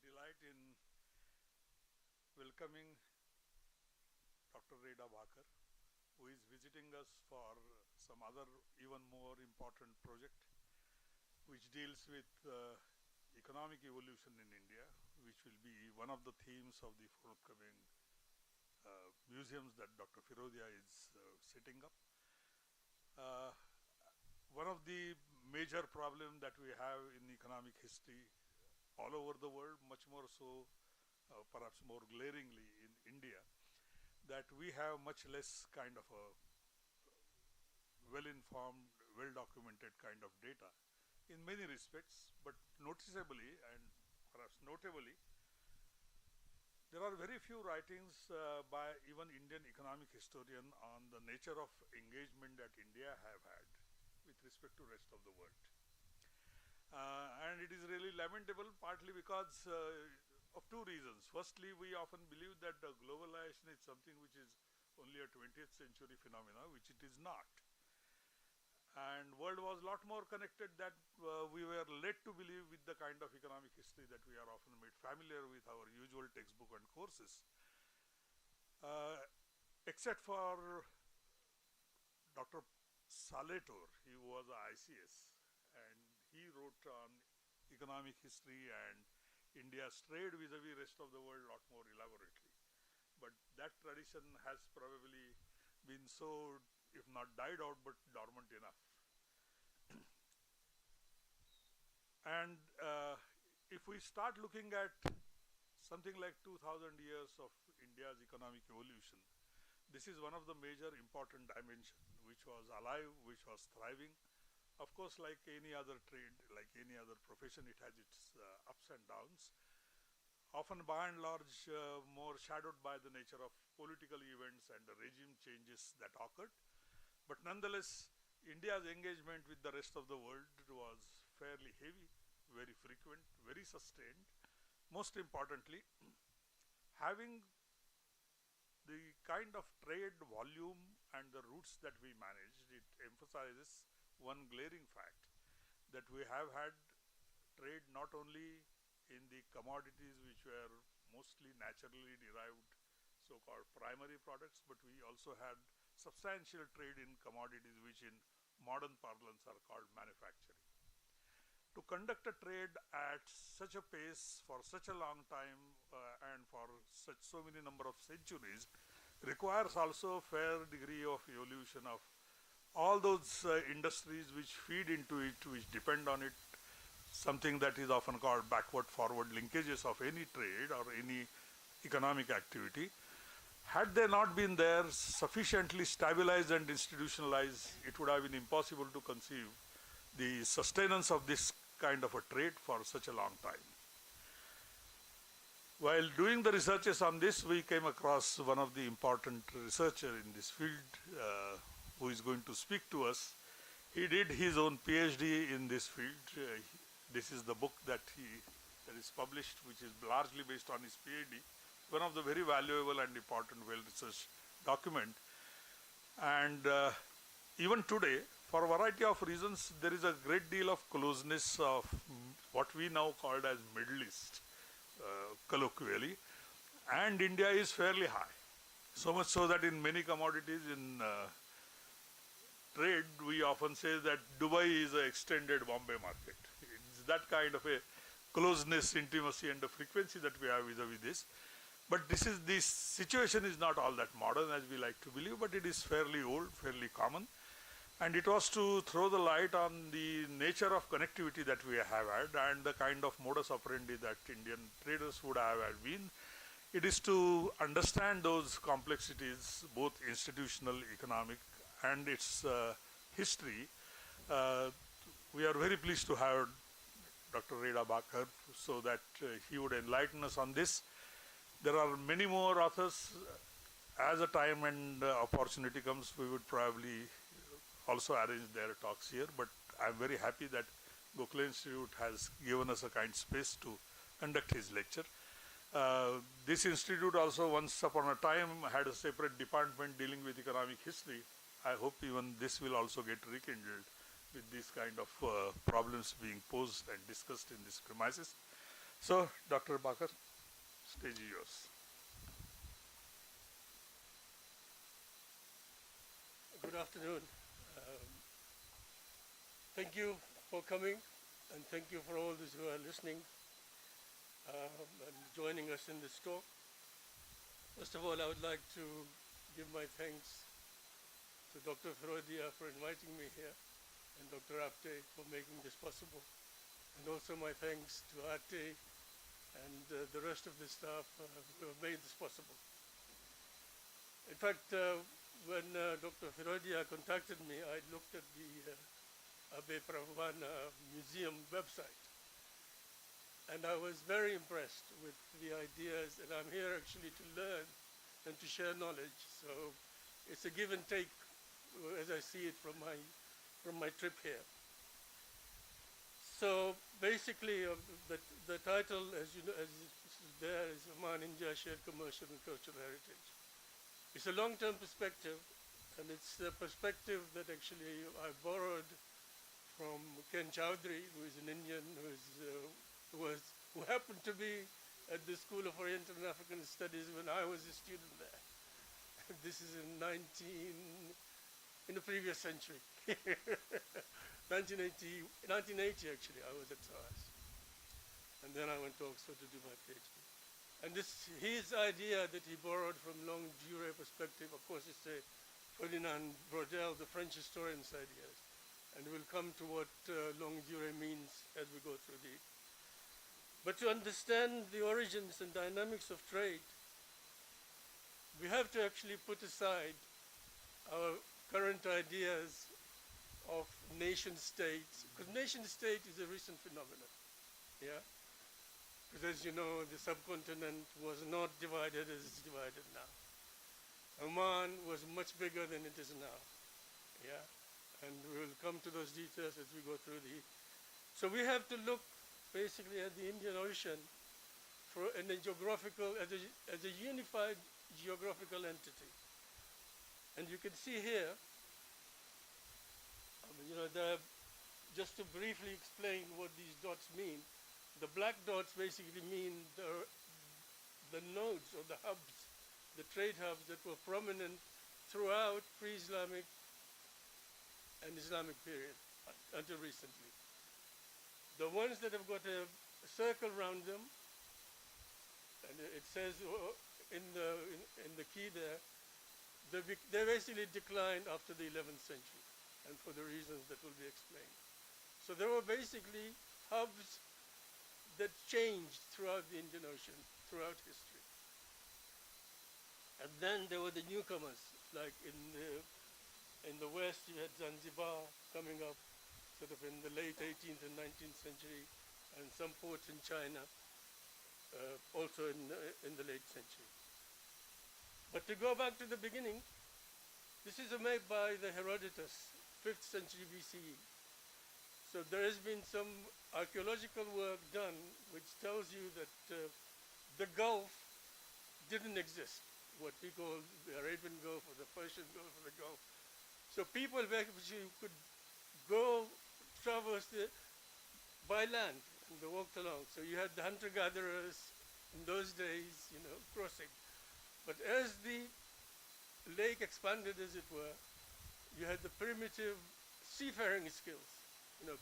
delight in welcoming Dr. Reda Bhacker, who is visiting us for some other even more important project, which deals with economic evolution in India, which will be one of the themes of the forthcoming museums that Dr. Firodia is setting up. One of the major problems that we have in economic history all over the world, much more so, perhaps more glaringly in India, that we have much less kind of a well-informed, well-documented kind of data in many respects, but noticeably and perhaps notably, there are very few writings by even Indian economic historian on the nature of engagement that India have had with respect to rest of the world. And it is really lamentable, partly because of two reasons. Firstly, we often believe that globalization is something which is only a 20th century phenomena, which it is not. And world was a lot more connected that we were led to believe with the kind of economic history that we are often made familiar with our usual textbook and courses. Except for Dr. Saletor, he was a ICS, and he wrote on economic history and India's trade vis-a-vis rest of the world a lot more elaborately. But that tradition has probably been so, if not died out, but dormant enough. And if we start looking at something like 2000 years of India's economic evolution, this is one of the major important dimensions which was alive, which was thriving. Of course, like any other trade, like any other profession, it has its ups and downs. Often by and large more shadowed by the nature of political events and the regime changes that occurred. But nonetheless, India's engagement with the rest of the world was fairly heavy, very frequent, very sustained. Most importantly, having the kind of trade volume and the routes that we managed, it emphasizes one glaring fact, that we have had trade not only in the commodities which were mostly naturally derived, so-called primary products, but we also had substantial trade in commodities which in modern parlance are called manufacturing. To conduct a trade at such a pace for such a long time and for so many number of centuries requires also a fair degree of evolution of all those industries which feed into it, which depend on it, something that is often called backward-forward linkages of any trade or any economic activity. Had they not been there, sufficiently stabilized and institutionalized, it would have been impossible to conceive the sustenance of this kind of a trade for such a long time. While doing the researches on this, we came across one of the important researchers in this field who is going to speak to us. He did his own PhD in this field. This is the book that is published, which is largely based on his PhD. One of the very valuable and important, well-researched document. And even today, for a variety of reasons, there is a great deal of closeness of what we now called as Middle East, colloquially, and India is fairly high. So much so that in many commodities in trade, we often say that Dubai is an extended Bombay market. It's that kind of a closeness, intimacy, and the frequency that we have vis-a-vis this. But this situation is not all that modern as we like to believe, but it is fairly old, fairly common. And it was to throw the light on the nature of connectivity that we have had and the kind of modus operandi that Indian traders would have had been. It is to understand those complexities, both institutional, economic, and its history. We are very pleased to have Dr. Reda Bhacker so that he would enlighten us on this. There are many more authors. As a time and opportunity comes, we would probably also arrange their talks here, but I am very happy that Gokhale Institute has given us a kind space to conduct his lecture. This institute also once upon a time had a separate department dealing with economic history. I hope even this will also get rekindled with these kind of problems being posed and discussed in this premises. So, Dr. Bhacker, stage is yours. Good afternoon. Thank you for coming, and thank you for all those who are listening and joining us in this talk. First of all, I would like to give my thanks to Dr. Firodia for inviting me here, and Dr. Apte for making this possible. And also my thanks to Ate and the rest of the staff who have made this possible. In fact, when Dr. Firodia contacted me, I looked at the Abe Pravana Museum website. And I was very impressed with the ideas, and I'm here actually to learn and to share knowledge. So it's a give and take as I see it from my trip here. So basically, the title, as you know, as is there, is Oman-India Shared Commercial and Cultural Heritage. It's a long-term perspective, and it's a perspective that actually I borrowed from Ken Chowdhury, who is an Indian, who happened to be at the School of Oriental and African Studies when I was a student there. This is in the previous century. 1980 actually, I was at SARS. And then I went to Oxford to do my PhD. And his idea that he borrowed from longue durée perspective, of course, it's a Ferdinand Braudel, the French historian's ideas. And we'll come to what longue durée means as we go through the. But to understand the origins and dynamics of trade, we have to actually put aside our current ideas of nation states, because nation state is a recent phenomenon, yeah? Because as you know, the subcontinent was not divided as it's divided now. Oman was much bigger than it is now, yeah? And we'll come to those details as we go through the. So we have to look basically at the Indian Ocean as a unified geographical entity. And you can see here, just to briefly explain what these dots mean, the black dots basically mean the nodes or the hubs, the trade hubs that were prominent throughout pre-Islamic and Islamic period until recently. The ones that have got a circle around them, and it says in the key there, they basically declined after the 11th century, and for the reasons that will be explained. So there were basically hubs that changed throughout the Indian Ocean, throughout history. And then there were the newcomers, like in the West you had Zanzibar coming up sort of in the late 18th and 19th century, and some ports in China also in the late century. But to go back to the beginning, this is a map by the Herodotus, 5th century BCE. So there has been some archaeological work done which tells you that the Gulf didn't exist, what we call the Arabian Gulf or the Persian Gulf or the Gulf. So people actually could go traverse by land and they walked along. So you had the hunter-gatherers in those days, crossing. But as the lake expanded, as it were, you had the primitive seafaring skills.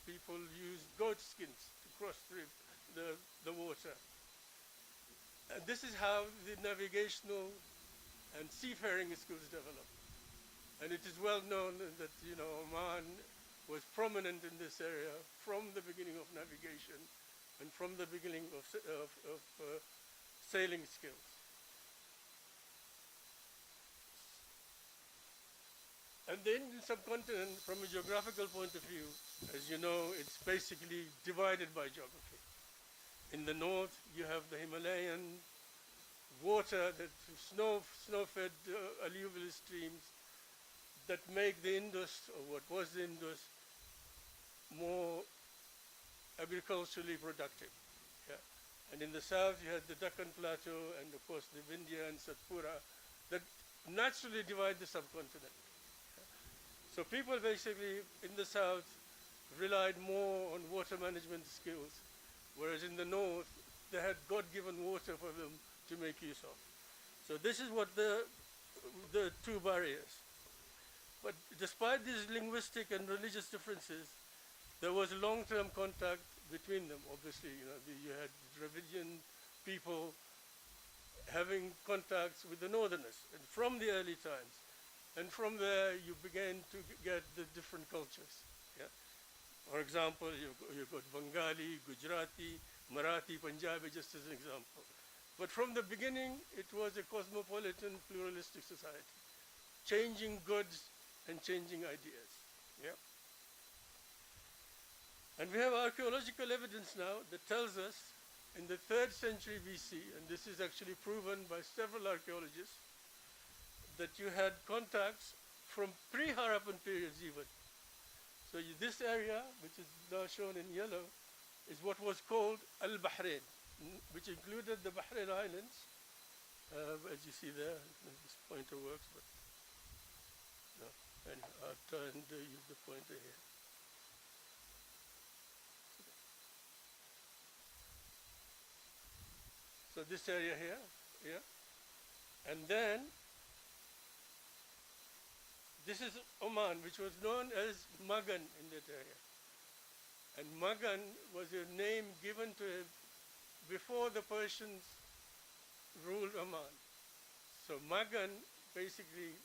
People used goat skins to cross through the water. And this is how the navigational and seafaring skills developed. And it is well known that, Oman was prominent in this area from the beginning of navigation and from the beginning of sailing skills. And the Indian subcontinent, from a geographical point of view, as you know, it's basically divided by geography. In the north, you have the Himalayan water, snow-fed alluvial streams that make the Indus, or what was the Indus, more agriculturally productive. Yeah? And in the south, you had the Deccan Plateau and, of course, the Vindhya and Satpura that naturally divide the subcontinent. So people basically in the south relied more on water management skills, whereas in the north had God-given water for them to make use of. So this is what the two barriers. But despite these linguistic and religious differences, there was long-term contact between them. Obviously, you had Dravidian people having contacts with the Northerners, and from the early times. And from there, you began to get the different cultures. Yeah? For example, you've got Bengali, Gujarati, Marathi, Punjabi, just as an example. But from the beginning, it was a cosmopolitan, pluralistic society, changing goods and changing ideas. Yeah? And we have archaeological evidence now that tells us in the 3rd century BC, and this is actually proven by several archaeologists, that you had contacts from pre-Harappan periods even. So this area, which is now shown in yellow, is what was called Al-Bahrain, which included the Bahrain Islands, as you see there. This pointer works, but no. Anyway, I'll try and use the pointer here. So this area here, yeah. And then this is Oman, which was known as Magan in that area. And Magan was a name given to it before the Persians ruled Oman. So Magan basically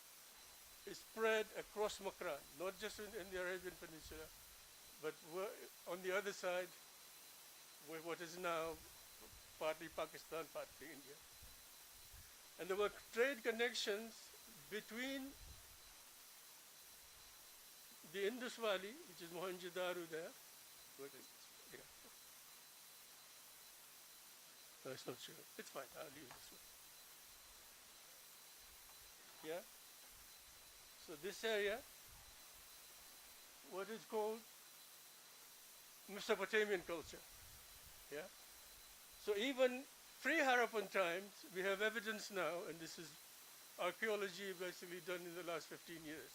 is spread across Makran, not just in the Arabian Peninsula, but on the other side, where what is now partly Pakistan, partly India. And there were trade connections between the Indus Valley, which is Mohenjo-Daro there. What is this? Yeah. No, it's not sure. It's fine. I'll use this one. Yeah. So this area, what is called Mesopotamian culture. Yeah. So even pre-Harappan times, we have evidence now, and this is archaeology basically done in the last 15 years,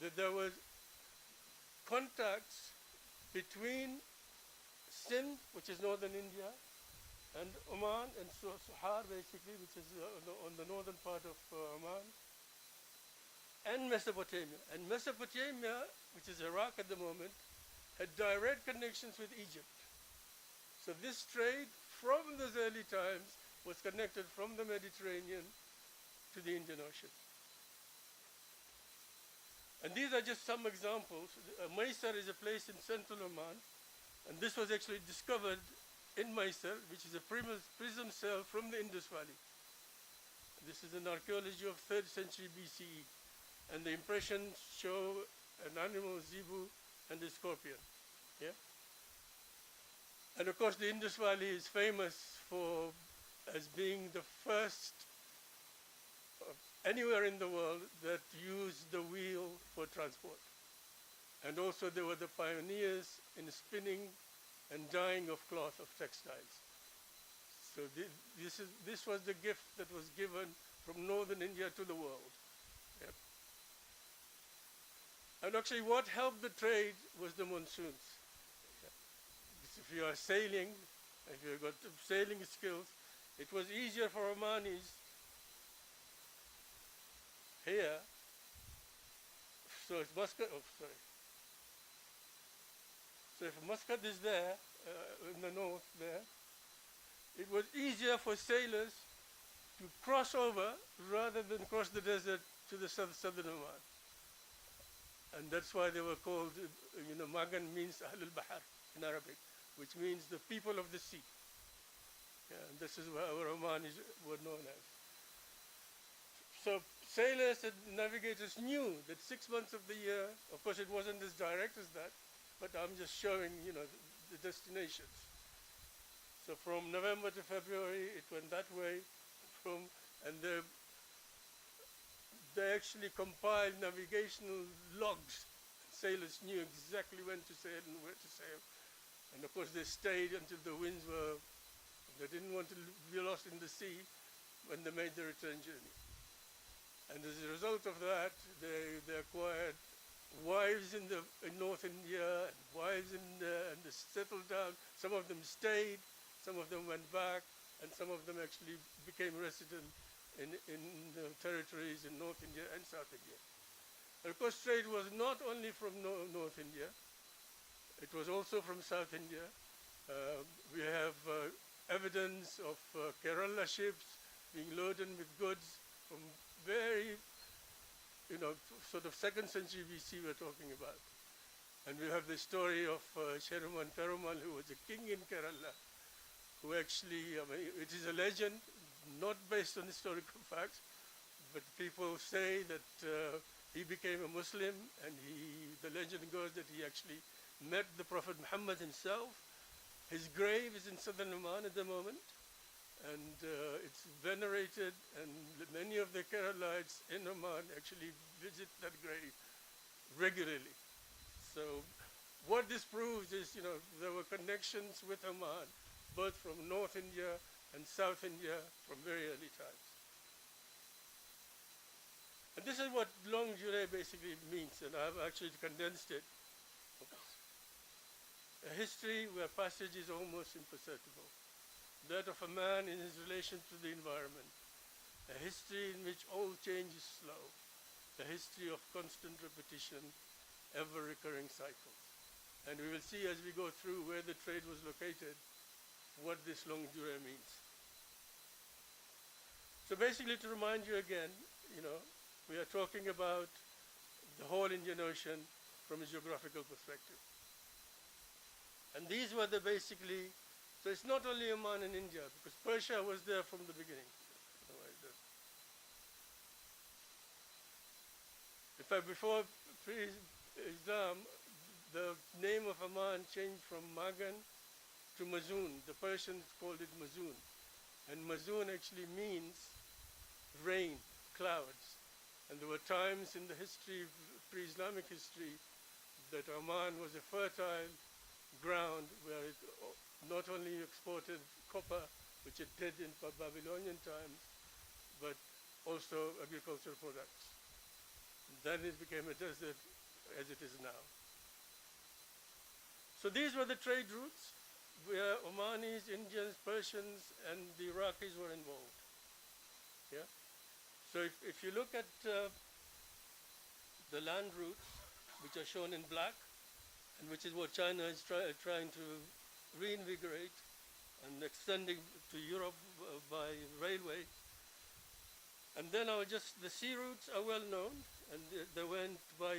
that there was contacts between Sindh, which is northern India, and Oman, and Suhar basically, which is on the northern part of Oman, and Mesopotamia. And Mesopotamia, which is Iraq at the moment, had direct connections with Egypt. So this trade from those early times was connected from the Mediterranean to the Indian Ocean. And these are just some examples. Mysore is a place in central Oman, and this was actually discovered in Mysore, which is a prism cell from the Indus Valley. This is an archaeology of 3rd century BCE, and the impressions show an animal, zebu, and a scorpion. Yeah? And of course, the Indus Valley is famous as being the first anywhere in the world that used the wheel for transport. And also they were the pioneers in spinning and dyeing of cloth, of textiles. So this was the gift that was given from northern India to the world. Yep. And actually what helped the trade was the monsoons. If you are sailing, if you've got sailing skills, it was easier for Omanis here. So it's Muscat, So if Muscat is there, in the north there, it was easier for sailors to cross over rather than cross the desert to the southern Oman. And that's why they were called, Magan means Ahl al-Bahar in Arabic, which means the people of the sea. Yeah, and this is what our Omanis were known as. So sailors and navigators knew that 6 months of the year, of course it wasn't as direct as that, but I'm just showing, the destinations. So from November to February, it went that way, and they actually compiled navigational logs. Sailors knew exactly when to sail and where to sail. And of course they stayed until the winds they didn't want to be lost in the sea when they made the return journey. And as a result of that, they acquired wives in North India, and wives and they settled down. Some of them stayed, some of them went back, and some of them actually became resident in territories in North India and South India. And of course, trade was not only from North India, it was also from South India. We have evidence of Kerala ships being loaded with goods from very, sort of 2nd century BC we're talking about. And we have the story of Sheruman Perumal, who was a king in Kerala, who actually, it is a legend, not based on historical facts, but people say that he became a Muslim, and the legend goes that he actually met the Prophet Muhammad himself. His grave is in southern Oman at the moment, and it's venerated, and many of the Keralites in Oman actually visit that grave regularly. So what this proves is, there were connections with Oman, both from North India and South India from very early times. And this is what longue durée basically means, and I've actually condensed it. A history where passage is almost imperceptible. That of a man in his relation to the environment. A history in which all change is slow. A history of constant repetition, ever-recurring cycles. And we will see as we go through where the trade was located, what this longue durée means. So basically, to remind you again, we are talking about the whole Indian Ocean from a geographical perspective. And these were basically, so it's not only Oman and India, because Persia was there from the beginning. In fact, before pre-Islam, the name of Oman changed from Magan to Mazun. The Persians called it Mazun. And Mazun actually means rain, clouds. And there were times in the history, pre-Islamic history, that Oman was a fertile ground where it not only exported copper, which it did in Babylonian times, but also agricultural products. Then it became a desert as it is now. So these were the trade routes where Omanis, Indians, Persians, and the Iraqis were involved. Yeah? So if you look at the land routes, which are shown in black, and which is what China is trying to reinvigorate and extending to Europe by railway. And then the sea routes are well known, and they went by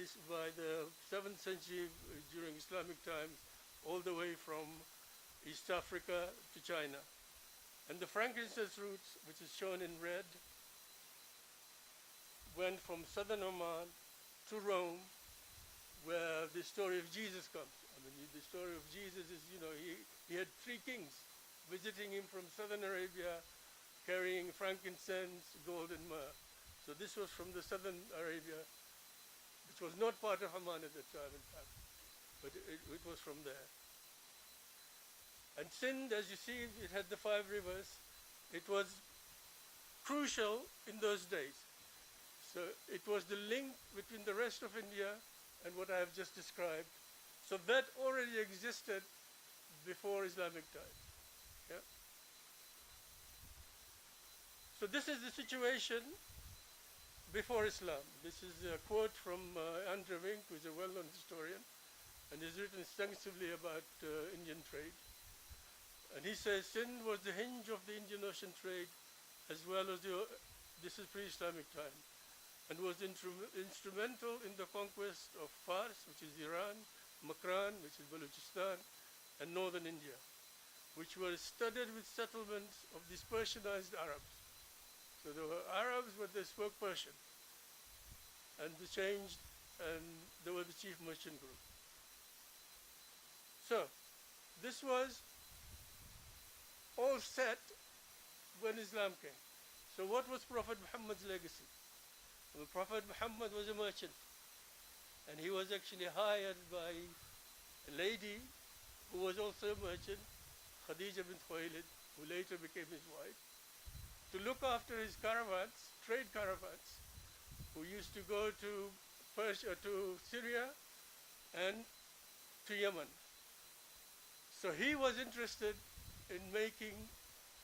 the 7th century during Islamic times, all the way from East Africa to China. And the frankincense routes, which is shown in red, went from southern Oman to Rome, where the story of Jesus comes. The story of Jesus is, he had 3 kings visiting him from southern Arabia, carrying frankincense, gold, and myrrh. So this was from the southern Arabia, which was not part of Oman at that time, in fact, but it was from there. And Sindh, as you see, it had the 5 rivers. It was crucial in those days. So it was the link between the rest of India and what I have just described. So that already existed before Islamic times. Yeah? So this is the situation before Islam. This is a quote from Andre Wink, who is a well-known historian, and he's written extensively about Indian trade. And he says, Sindh was the hinge of the Indian Ocean trade, as well as this is pre-Islamic time, and was instrumental in the conquest of Fars, which is Iran, Makran, which is Balochistan, and northern India, which were studded with settlements of these Persianized Arabs. So there were Arabs, but they spoke Persian. And they changed, and they were the chief merchant group. So this was all set when Islam came. So what was Prophet Muhammad's legacy? Well, Prophet Muhammad was a merchant, and he was actually hired by a lady who was also a merchant, Khadija bint Khuwaylid, who later became his wife, to look after his caravans, trade caravans, who used to go to Persia, to Syria, and to Yemen. So he was interested in making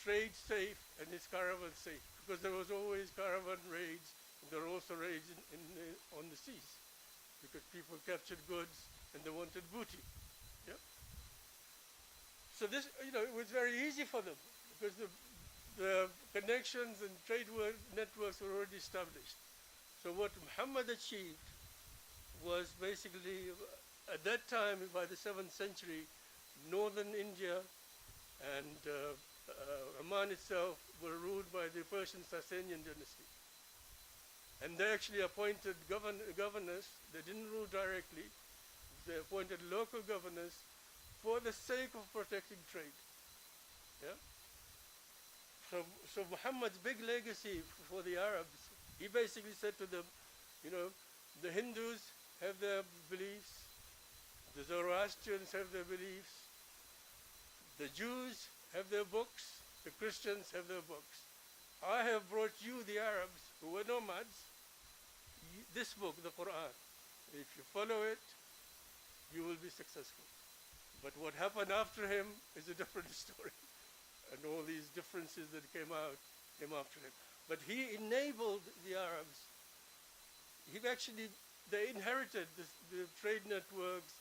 trade safe and his caravan safe, because there was always caravan raids, and there were also raids on the seas, because people captured goods and they wanted booty. Yeah? So this, it was very easy for them, because the connections and trade networks were already established. So what Muhammad achieved was basically, at that time, by the 7th century, northern India and Oman itself were ruled by the Persian Sasanian dynasty. And they actually appointed governors. They didn't rule directly. They appointed local governors for the sake of protecting trade. Yeah? So Muhammad's big legacy for the Arabs, he basically said to them, the Hindus have their beliefs, the Zoroastrians have their beliefs, the Jews have their books, the Christians have their books. I have brought you, the Arabs, who were nomads, this book, the Quran. If you follow it, you will be successful. But what happened after him is a different story. And all these differences that came after him. But he enabled the Arabs. They inherited the trade networks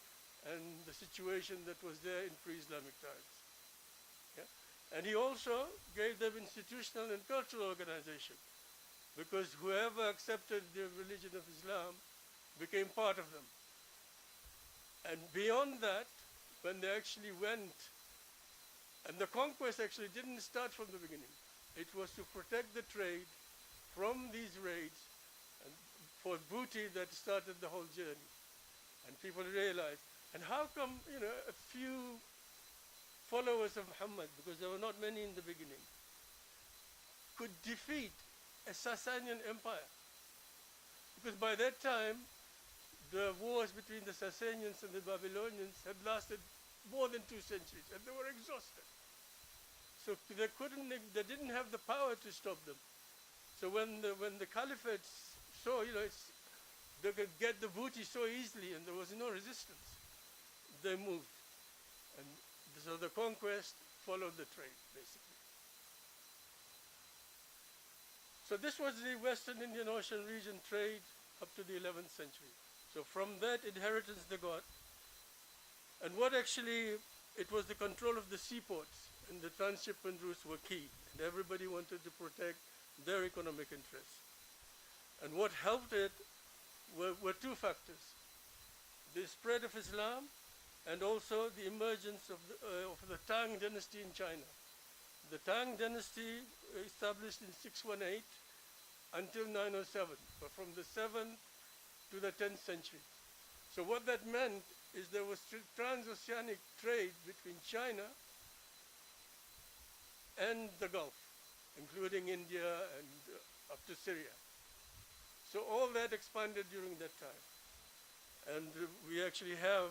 and the situation that was there in pre-Islamic times. Yeah? And he also gave them institutional and cultural organization, because whoever accepted the religion of Islam became part of them. And beyond that, when they actually went, and the conquest actually didn't start from the beginning. It was to protect the trade from these raids and for booty that started the whole journey. And people realized, and how come, a few followers of Muhammad, because there were not many in the beginning, could defeat a Sasanian empire? Because by that time, the wars between the Sasanians and the Babylonians had lasted more than 2 centuries, and they were exhausted. So they didn't have the power to stop them. So when the caliphates saw, they could get the booty so easily, and there was no resistance, they moved. And so the conquest followed the trade, basically. So this was the Western Indian Ocean region trade up to the 11th century. So from that inheritance they got, and it was the control of the seaports, and the transshipment routes were key, and everybody wanted to protect their economic interests. And what helped it were 2 factors: the spread of Islam, and also the emergence of the Tang dynasty in China. The Tang dynasty established in 618 until 907, but from the 7th to the 10th century. So what that meant is there was transoceanic trade between China and the Gulf, including India and up to Syria. So all that expanded during that time. And we actually have,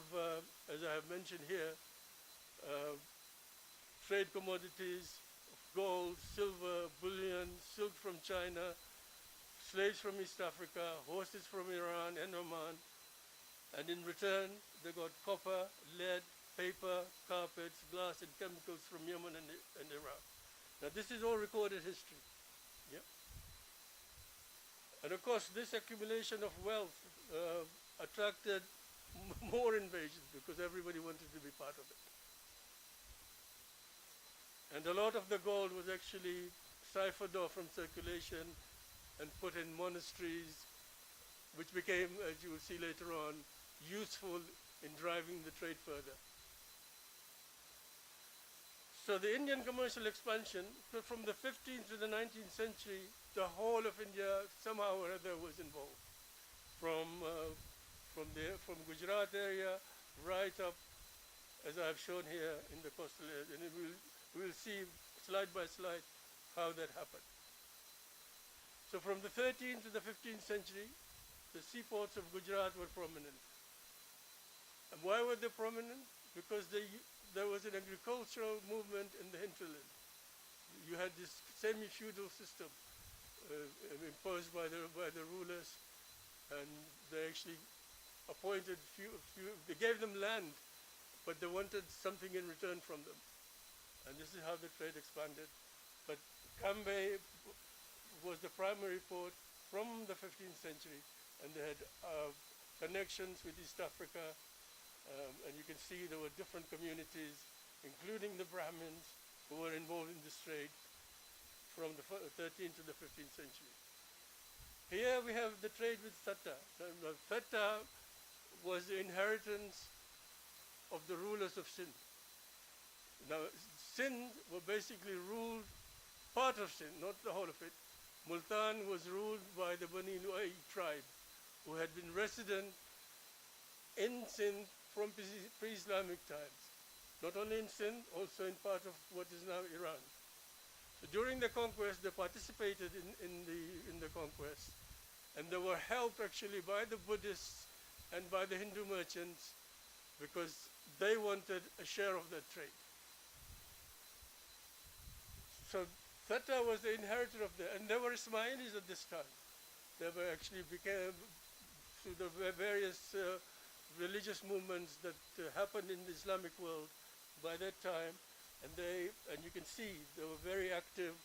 as I have mentioned here, trade commodities of gold, silver, bullion, silk from China, slaves from East Africa, horses from Iran and Oman. And in return, they got copper, lead, paper, carpets, glass, and chemicals from Yemen and Iraq. Now this is all recorded history. Yeah? And of course, this accumulation of wealth attracted more invasions, because everybody wanted to be part of it. And a lot of the gold was actually siphoned off from circulation and put in monasteries, which became, as you will see later on, useful in driving the trade further. So the Indian commercial expansion, from the 15th to the 19th century, the whole of India somehow or other was involved. From Gujarat area right up, as I have shown here, in the coastal area. And we'll see slide by slide how that happened. So from the 13th to the 15th century, the seaports of Gujarat were prominent. And why were they prominent? Because there was an agricultural movement in the hinterland. You had this semi-feudal system imposed by the rulers, and they actually appointed they gave them land, but they wanted something in return from them. and this is how the trade expanded. But Cambay was the primary port from the 15th century, and they had connections with East Africa, and you can see there were different communities, including the Brahmins, who were involved in this trade from the 13th to the 15th century. Here we have the trade with Thatta. Thatta was the inheritance of the rulers of Sindh. Now, Sindh were basically ruled, part of Sindh, not the whole of it. Multan was ruled by the Bani Lu'ay tribe, who had been resident in Sindh from pre-Islamic times. Not only in Sindh, also in part of what is now Iran. So during the conquest, they participated in the conquest, and they were helped actually by the Buddhists and by the Hindu merchants because they wanted a share of that trade. So Thatta was the inheritor of that, and they were Ismailis at this time. They were actually became, through the various religious movements that happened in the Islamic world by that time, and you can see they were very active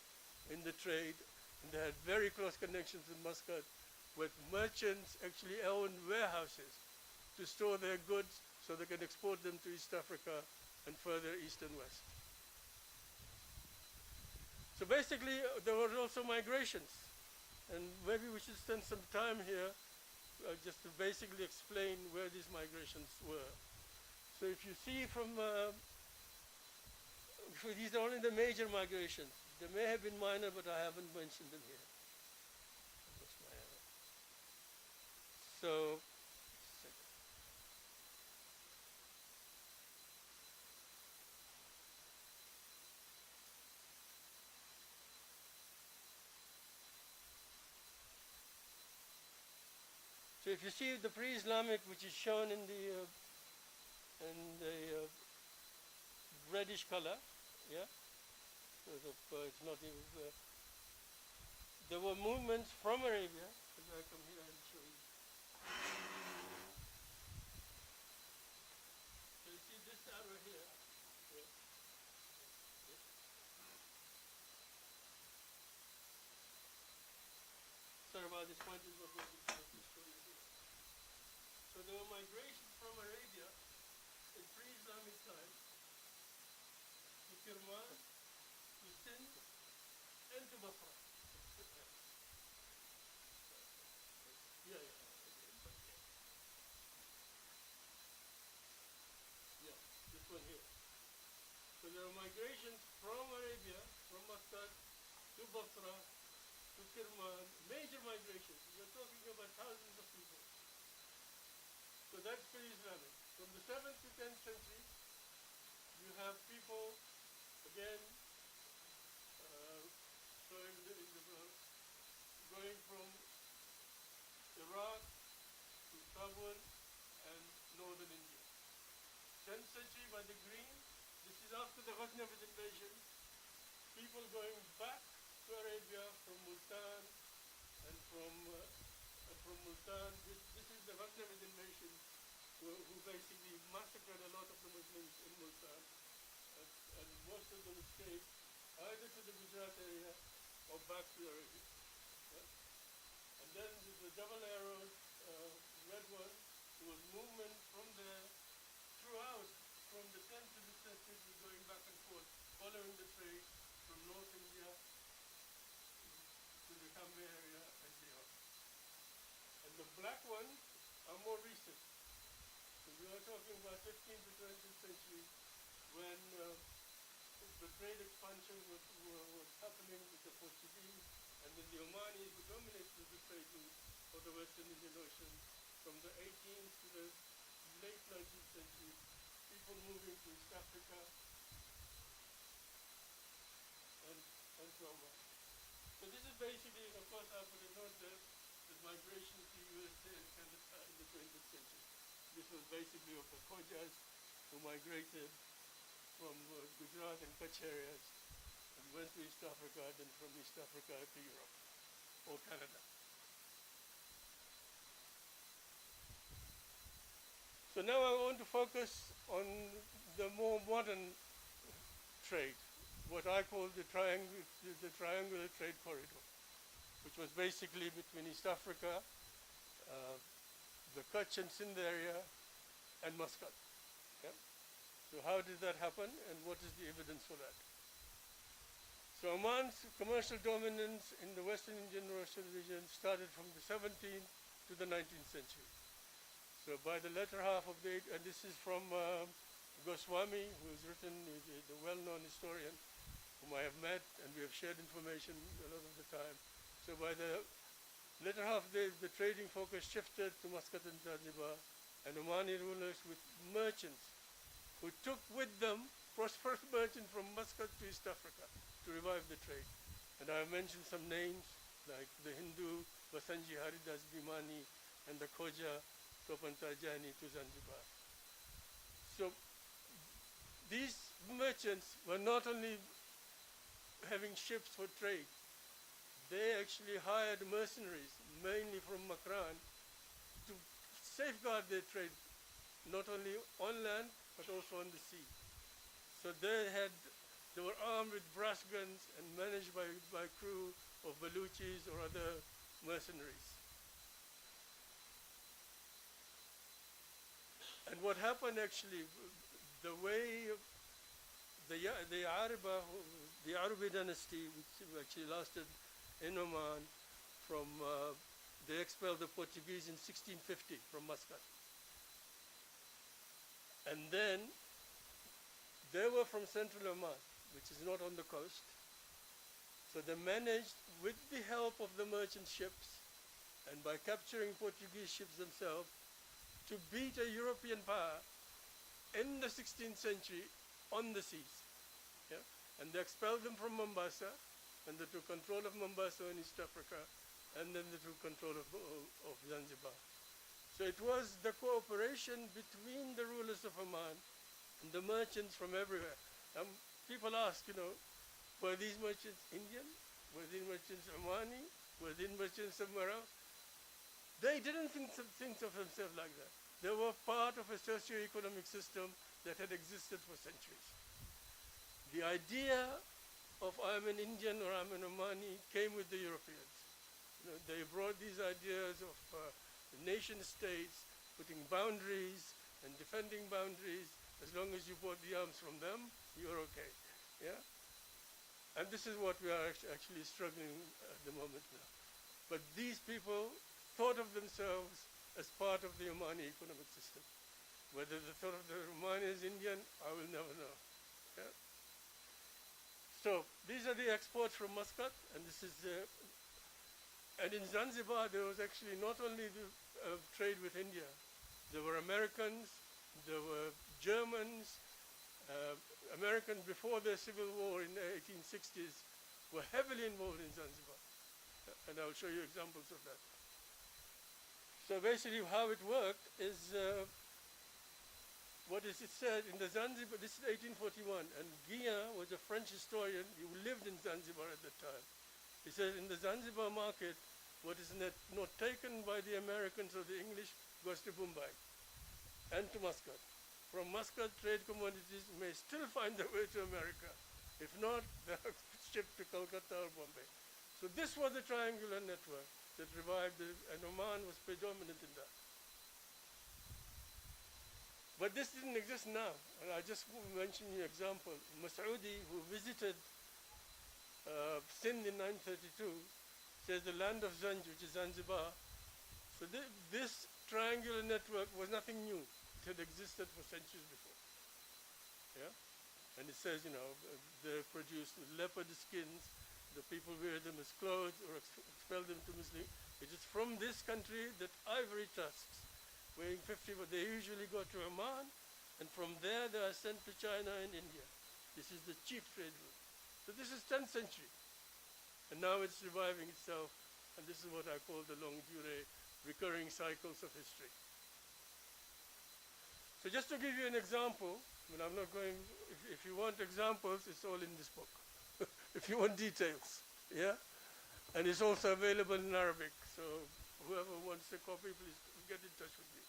in the trade, and they had very close connections with Muscat, where merchants actually owned warehouses to store their goods so they can export them to East Africa and further east and west. So basically, there were also migrations, and maybe we should spend some time here just to basically explain where these migrations were. So if you see from, these are only the major migrations. There may have been minor, but I haven't mentioned them here. That's my error. So, so if you see the pre-Islamic, which is shown in the reddish color, yeah. So it's not even. There were movements from Arabia. If I come here and show you. So you see this arrow here. Yeah. Yeah. Sorry about this point. Is what we're going to show you here. So there were migrations from Arabia in pre-Islamic time to Kirman, to Sindh, and to Basra. Yeah. Yeah, this one here. So there are migrations from Arabia, from Muscat, to Basra, to Kirman, major migrations. We're talking about thousands of people. So that's pre-Islamic. From the 7th to 10th century, you have people, again, showing going from Iraq to Kabul and northern India. 10th century by the green, this is after the Ghaznavid invasion. People going back to Arabia from Multan and from Multan. This is the Ghaznavid invasion, who basically massacred a lot of the Muslims in Multan, and most of them escaped either to the Gujarat area or back to Arabia. Yeah? And then the double arrowed red one, there was movement from there throughout, from the 10th to the 10th century, going back and forth, following the trade from North India to the Cambay area and beyond. And the black ones are more recent. So we are talking about 15th to 20th century, when the trade expansion was happening with the Portuguese, and then the Omanis who dominated the trade route of the Western Indian Ocean from the 18th to the late 19th century, people moving to East Africa and to Oman. So this is basically, of course, I put a note there, the migration to USA in the 20th century. This was basically of the Khojas who migrated from Gujarat and Kutch areas and went to East Africa, then from East Africa to Europe or Canada. So now I want to focus on the more modern trade, what I call the triangular trade corridor, which was basically between East Africa, the Kutch and Sindh area, and Muscat. Yeah? So how did that happen, and what is the evidence for that? So Oman's commercial dominance in the Western Indian Ocean region started from the 17th to the 19th century. So by the latter half of and this is from Goswami, who has written, the well-known historian, whom I have met, and we have shared information a lot of the time. So by the latter half of the trading focus shifted to Muscat and Zanzibar, and Omani rulers with merchants who took with them prosperous merchants from Muscat to East Africa to revive the trade. And I have mentioned some names like the Hindu Basanji Haridas Bhimani and the Khoja Topantajani to Zanzibar. So these merchants were not only having ships for trade, they actually hired mercenaries, mainly from Makran, to safeguard their trade, not only on land, but also on the sea. So they were armed with brass guns and managed by crew of Baluchis or other mercenaries. And what happened actually, the way the Arabi dynasty, which actually lasted in Oman they expelled the Portuguese in 1650 from Muscat. And then they were from central Oman, which is not on the coast. So they managed, with the help of the merchant ships and by capturing Portuguese ships themselves, to beat a European power in the 16th century on the seas. Yeah? And they expelled them from Mombasa, and they took control of Mombasa in East Africa, and then they took control of Zanzibar. So it was the cooperation between the rulers of Oman and the merchants from everywhere. People ask, were these merchants Indian? Were these merchants Omani? Were these merchants somewhere else? They didn't think of themselves like that. They were part of a socio-economic system that had existed for centuries. The idea of I'm an Indian or I'm an Omani came with the Europeans. They brought these ideas of nation states, putting boundaries and defending boundaries. As long as you bought the arms from them, you're okay. Yeah? And this is what we are actually struggling at the moment now. But these people thought of themselves as part of the Omani economic system. Whether they thought of the Omani as Indian, I will never know. Yeah? So these are the exports from Muscat, and this is and in Zanzibar there was actually not only the trade with India. There were Americans, there were Germans. Americans before the Civil War in the 1860s were heavily involved in Zanzibar, and I'll show you examples of that. So basically how it worked is what is it said in the Zanzibar, this is 1841, and Guillain was a French historian who lived in Zanzibar at the time. He says in the Zanzibar market, what is not taken by the Americans or the English goes to Mumbai and to Muscat. From Muscat, trade commodities may still find their way to America. If not, they are shipped to Calcutta or Bombay. So this was the triangular network that revived, and Oman was predominant in that. But this didn't exist now. And I just mentioned an example. Masoudi, who visited Sindh in 932, says the land of Zanj, which is Zanzibar. So this triangular network was nothing new. It had existed for centuries before. Yeah? And it says, they produced leopard skins, the people wear them as clothes or expel them to Muslim. It is from this country that ivory tusks, weighing 50, but they usually go to Oman, and from there they are sent to China and India. This is the chief trade route. So this is 10th century. And now it's reviving itself, and this is what I call the longue durée, recurring cycles of history. So just to give you an example, I'm not going, if you want examples, it's all in this book. If you want details, yeah? And it's also available in Arabic, so whoever wants a copy, please get in touch with me.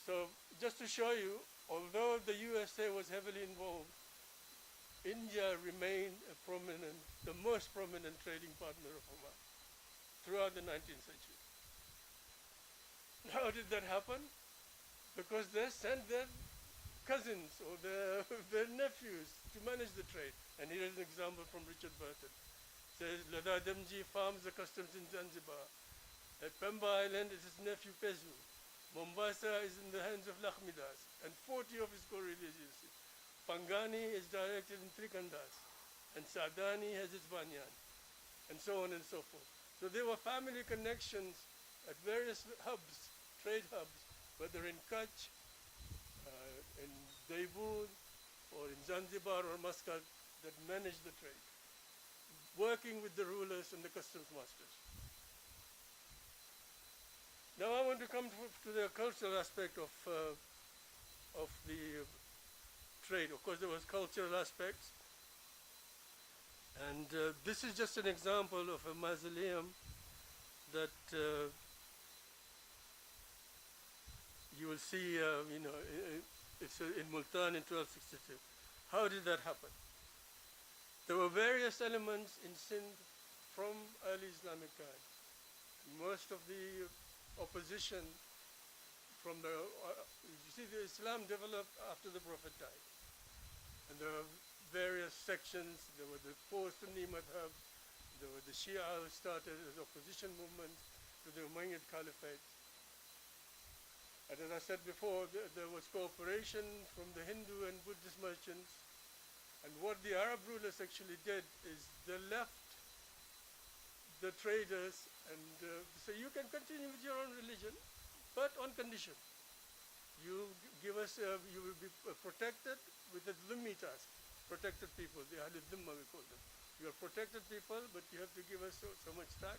So just to show you, although the USA was heavily involved, India remained the most prominent trading partner of Oman throughout the 19th century. How did that happen? Because they sent their cousins or their nephews to manage the trade. And here is an example from Richard Burton. It says, Reda Bhacker farms the customs in Zanzibar. At Pemba Island is his nephew Pezu. Mombasa is in the hands of Lakhmidas and 40 of his co-religious. Pangani is directed in Trikandas, and Sadani has its banyan, and so on and so forth. So there were family connections at various hubs, trade hubs, whether in Kutch, in Daewoo, or in Zanzibar or Muscat, that managed the trade, working with the rulers and the customs masters. Now I want to come to the cultural aspect of the trade. Of course, there was cultural aspects, and this is just an example of a mausoleum that you will see. It's in Multan in 1262. How did that happen? There were various elements in Sindh from early Islamic times. Most of the opposition from the Islam developed after the Prophet died. And there were various sections. There were the four Sunni madhabs. There were the Shia who started as opposition movements to the Umayyad Caliphate. And as I said before, there was cooperation from the Hindu and Buddhist merchants. And what the Arab rulers actually did is they left the traders and so you can continue with your own religion, but on condition. You give us, you will be protected with the dhimmi task, protected people, the Ahl Dhimma we call them. You are protected people, but you have to give us so much tax,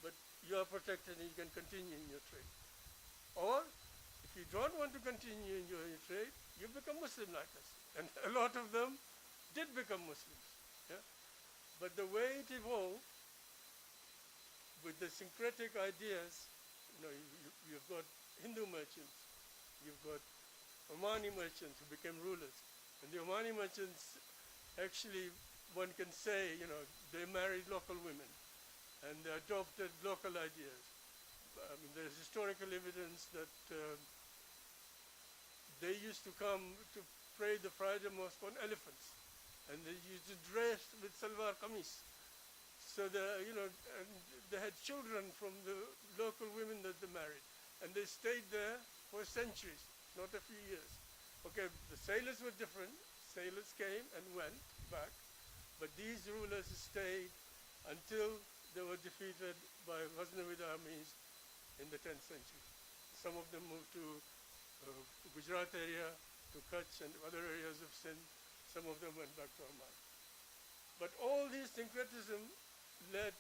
but you are protected and you can continue in your trade. Or, if you don't want to continue in your trade, you become Muslim like us. And a lot of them did become Muslims. Yeah? But the way it evolved, with the syncretic ideas, you've got Hindu merchants, you've got Omani merchants who became rulers. And the Omani merchants, actually, one can say, they married local women and they adopted local ideas. I mean, there's historical evidence that they used to come to pray the Friday mosque on elephants, and they used to dress with salwar kameez. So and they had children from the local women that they married, and they stayed there for centuries, not a few years. Okay, the sailors were different. Sailors came and went back, but these rulers stayed until they were defeated by Ghaznavid armies in the 10th century. Some of them moved to Gujarat area, to Kutch and other areas of Sindh. Some of them went back to Oman. But all these syncretism led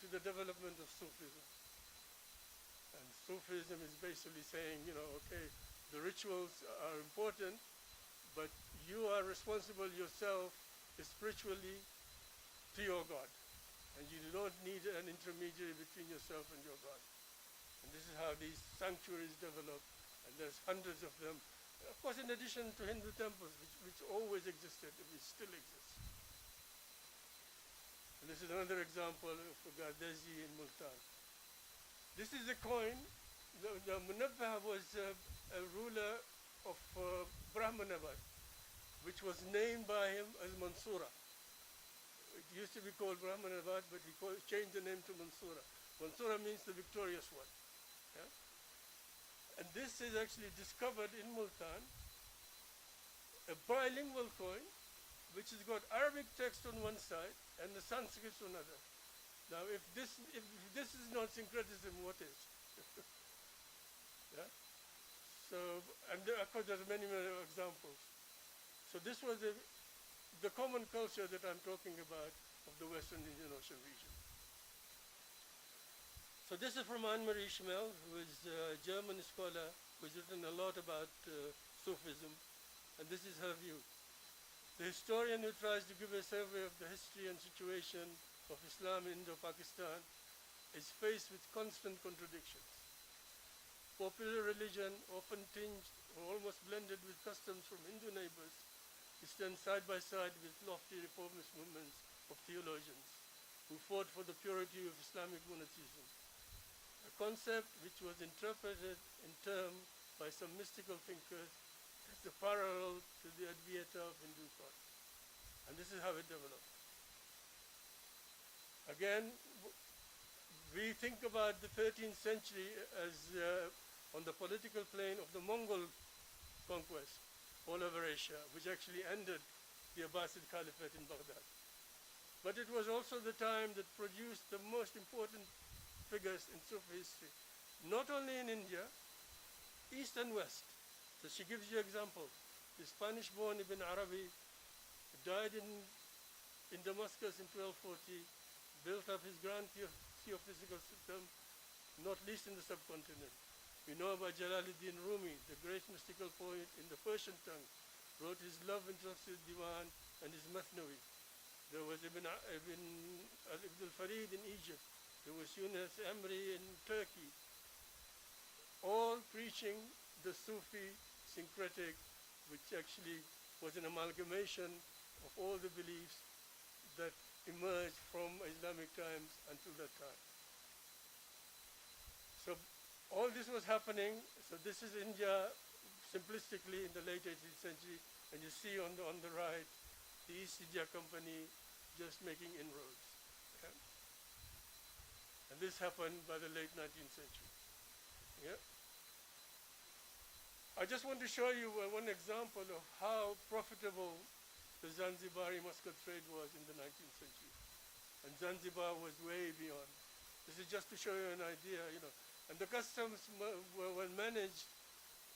to the development of Sufism. And Sufism is basically saying, okay, the rituals are important, but you are responsible yourself spiritually to your God. And you do not need an intermediary between yourself and your God. And this is how these sanctuaries develop, and there's hundreds of them. Of course, in addition to Hindu temples, which always existed, which still exists. And this is another example of Gardezi in Multan. This is a coin. The Munabbah was a ruler of Brahmanabad, which was named by him as Mansura. It used to be called Brahmanabad, but he changed the name to Mansura. Mansura means the victorious one. Yeah? And this is actually discovered in Multan, a bilingual coin, which has got Arabic text on one side and the Sanskrit on another. Now, if this is not syncretism, what is? Yeah? So, and of course, there are many examples. So this was the common culture that I'm talking about of the Western Indian Ocean region. So this is from Anne-Marie Schmel, who is a German scholar who's written a lot about Sufism, and this is her view. The historian who tries to give a survey of the history and situation of Islam in Indo-Pakistan is faced with constant contradictions. Popular religion, often tinged or almost blended with customs from Hindu neighbors, He stands side by side with lofty reformist movements of theologians who fought for the purity of Islamic monotheism, a concept which was interpreted in term by some mystical thinkers as the parallel to the Advaita of Hindu thought. And this is how it developed. Again, we think about the 13th century as on the political plane of the Mongol conquest all over Asia, which actually ended the Abbasid Caliphate in Baghdad. But it was also the time that produced the most important figures in Sufi history, not only in India, East and West. So she gives you example. The Spanish-born Ibn Arabi died in Damascus in 1240, built up his grand theophysical system, not least in the subcontinent. We know about Jalaluddin Rumi, the great mystical poet in the Persian tongue, wrote his love interest Diwan and his Mathnawi. There was Ibn al-Farid in Egypt. There was Yunus Emri in Turkey. All preaching the Sufi syncretic, which actually was an amalgamation of all the beliefs that emerged from Islamic times until that time. So all this was happening. So this is India simplistically in the late 18th century, and you see on the right the East India Company just making inroads. Okay? And this happened by the late 19th century. Yeah? I just want to show you one example of how profitable the Zanzibari Muscat trade was in the 19th century. And Zanzibar was way beyond. This is just to show you an idea, you know. And the customs were managed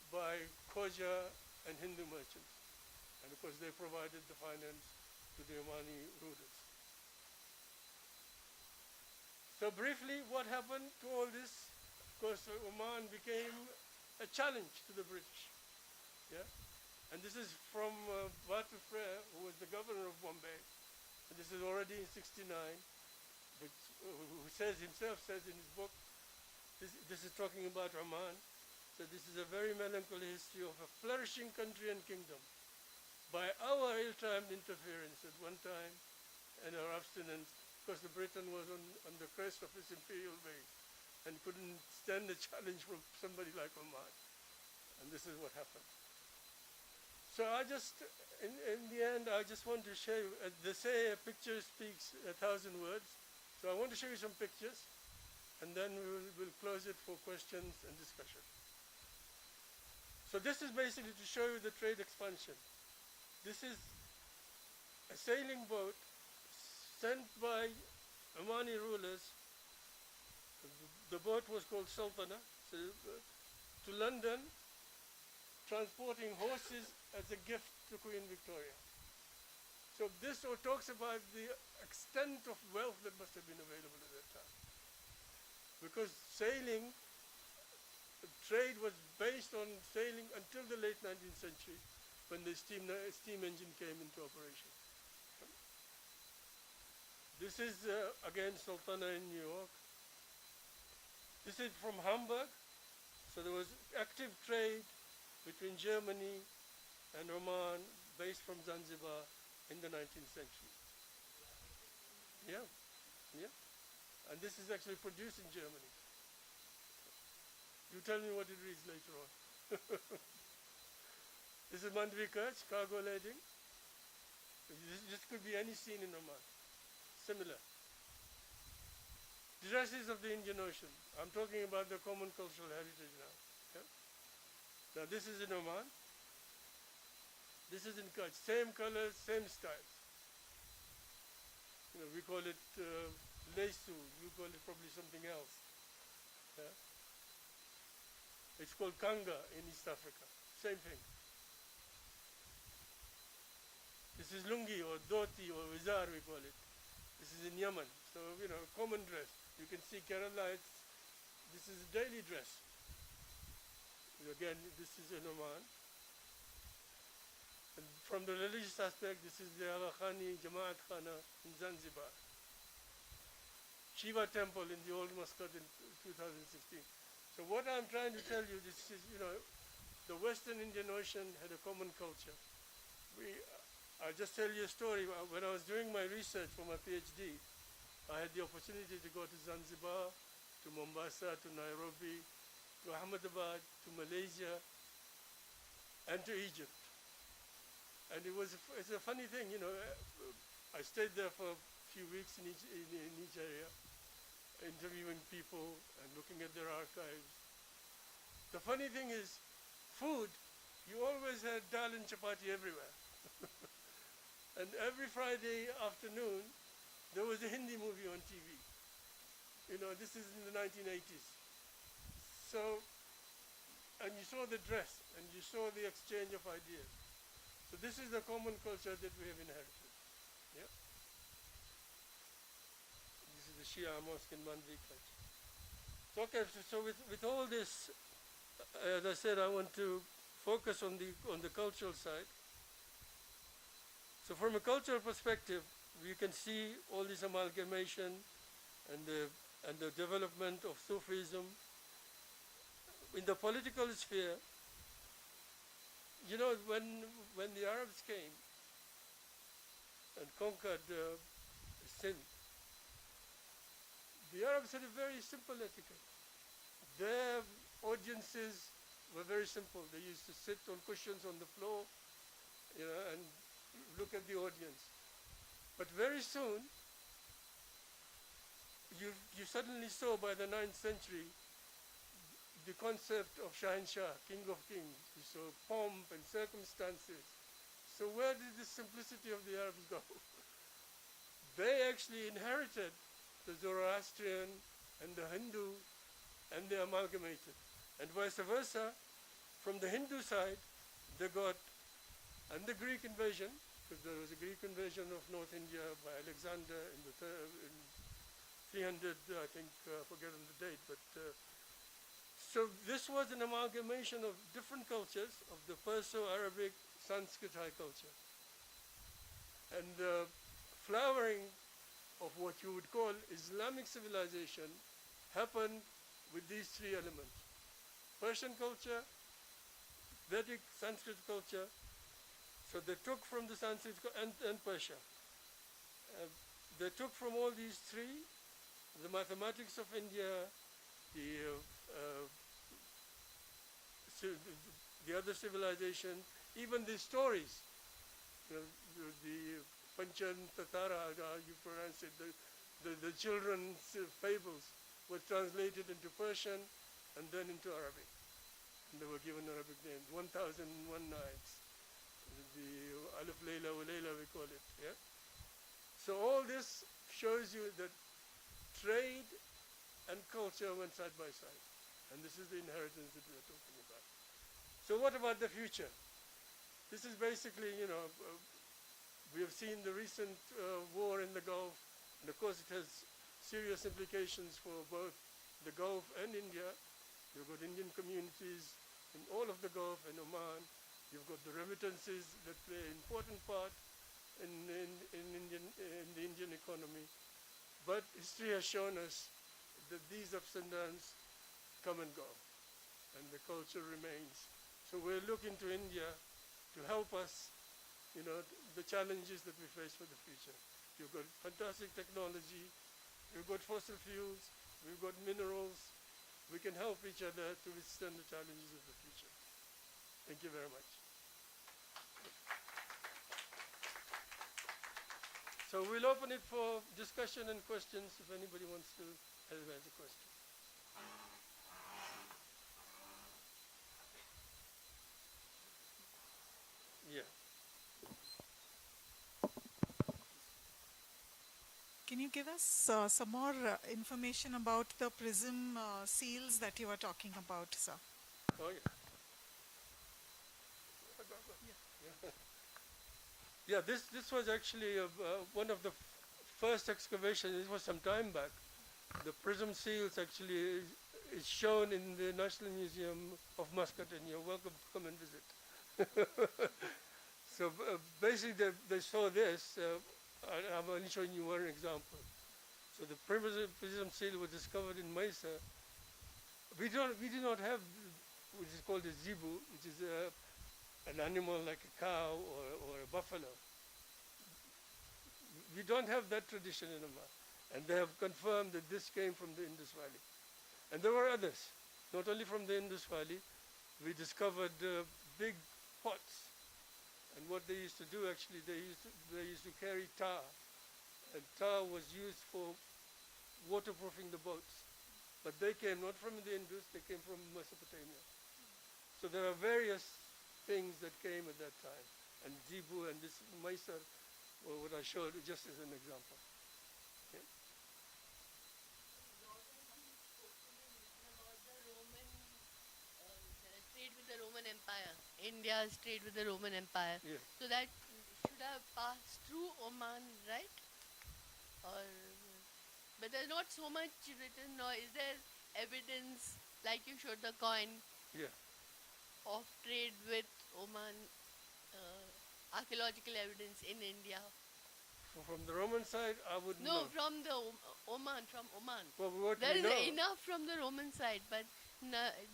by Khoja and Hindu merchants. And of course they provided the finance to the Omani rulers. So briefly, what happened to all this? Of course, Oman became a challenge to the British. Yeah? And this is from Batou Frere, who was the governor of Bombay. And this is already in 69, but who himself says in his book, this is talking about Oman. So this is a very melancholy history of a flourishing country and kingdom by our ill-timed interference at one time and our abstinence, because the Britain was on the crest of its imperial wave and couldn't stand the challenge from somebody like Oman. And this is what happened. So I just, in the end, I just want to show you, they say a picture speaks 1,000 words. So I want to show you some pictures, and then we'll close it for questions and discussion. So this is basically to show you the trade expansion. This is a sailing boat sent by Omani rulers. The boat was called Sultana, so, to London, transporting horses as a gift to Queen Victoria. So this talks about the extent of wealth that must have been available at that time. Because sailing, trade was based on sailing until the late 19th century, when the steam engine came into operation. This is, again, Sultana in New York. This is from Hamburg. So there was active trade between Germany and Oman, based from Zanzibar in the 19th century. Yeah, yeah. And this is actually produced in Germany. You tell me what it reads later on. This is Mandvi Kutch, cargo lading. This could be any scene in Oman. Similar. Dresses of the Indian Ocean. I'm talking about the common cultural heritage now. Okay? Now this is in Oman. This is in Kutch. Same colors, same styles. You know, we call it Leisu. You call it probably something else. Yeah? It's called Kanga in East Africa. Same thing. This is lungi or dhoti or wizar, we call it. This is in Yemen. So, you know, common dress. You can see Kerala, this is a daily dress. Again, this is in Oman. And from the religious aspect, this is the Aga Khani Jamaat Khana in Zanzibar. Shiva temple in the old Muscat in 2016. So what I'm trying to tell you, this is, you know, the Western Indian Ocean had a common culture. I'll just tell you a story. When I was doing my research for my PhD, I had the opportunity to go to Zanzibar, to Mombasa, to Nairobi, to Ahmedabad, to Malaysia, and to Egypt. And it's a funny thing, you know. I stayed there for a few weeks in each area, interviewing people and looking at their archives. The funny thing is, food, you always had dal and chapati everywhere. And every Friday afternoon, there was a Hindi movie on TV. You know, this is in the 1980s. So, and you saw the dress, and you saw the exchange of ideas. So this is the common culture that we have inherited. Yeah? This is the Shia mosque in Mandvi culture. So, okay, so with all this, as I said, I want to focus on the cultural side. So from a cultural perspective, we can see all this amalgamation and the development of Sufism. In the political sphere, you know, when the Arabs came and conquered Sindh, the Arabs had a very simple etiquette. Their audiences were very simple. They used to sit on cushions on the floor, you know, and look at the audience. But very soon, you suddenly saw by the 9th century the concept of Shahanshah, King of Kings. You saw pomp and circumstances. So where did the simplicity of the Arabs go? They actually inherited the Zoroastrian and the Hindu, and they amalgamated. And vice versa, from the Hindu side, they got, and the Greek invasion, because there was a Greek invasion of North India by Alexander in 300, I think, forgotten the date, but so this was an amalgamation of different cultures, of the Perso-Arabic, Sanskrit high culture. And flowering of what you would call Islamic civilization happened with these three elements. Persian culture, Vedic Sanskrit culture. So they took from the Sanskrit and Persia. They took from all these three the mathematics of India, the other civilization, even the stories, the Panchan Tatara, you pronounce it, the children's fables were translated into Persian and then into Arabic. And they were given Arabic names, 1001 nights. The Alif Layla wa Layla, we call it. Yeah? So all this shows you that trade and culture went side by side. And this is the inheritance that we are talking about. So what about the future? This is basically, you know, we have seen the recent war in the Gulf, and of course it has serious implications for both the Gulf and India. You've got Indian communities in all of the Gulf and Oman. You've got the remittances that play an important part in the Indian economy. But history has shown us that these ups and downs come and go, and the culture remains. So we're looking to India to help us, you know, the challenges that we face for the future. You've got fantastic technology, we've got fossil fuels, we've got minerals. We can help each other to withstand the challenges of the future. Thank you very much. So we'll open it for discussion and questions if anybody wants to has a question. Yeah. Can you give us some more information about the prism seals that you were talking about, sir? Oh, yeah. Yeah, this was actually one of the first excavations. It was some time back. The prism seals actually is shown in the National Museum of Muscat, and you're welcome to come and visit. So basically, they saw this. I'm only showing you one example. So the prism seal was discovered in Mesa. We do not have which is called a zebu, which is an animal like a cow or a buffalo. we don't have that tradition in Oman. And they have confirmed that this came from the Indus Valley. And there were others, not only from the Indus Valley. We discovered big pots. And what they used to do actually, they used to carry tar. And tar was used for waterproofing the boats. But they came not from the Indus, they came from Mesopotamia. So there are various things that came at that time. And Zebu and this Mysar, well, what I showed just as an example. Okay. Trade with the Roman Empire, India's trade with the Roman Empire. Yes. So that should have passed through Oman, right? Or, but there's not so much written. Or is there evidence, like you showed the coin, Yeah. of trade with Oman? Archaeological evidence in India. From the Roman side, I wouldn't No, know. from the Oman, from Oman. Well, what There we is know, enough from the Roman side, but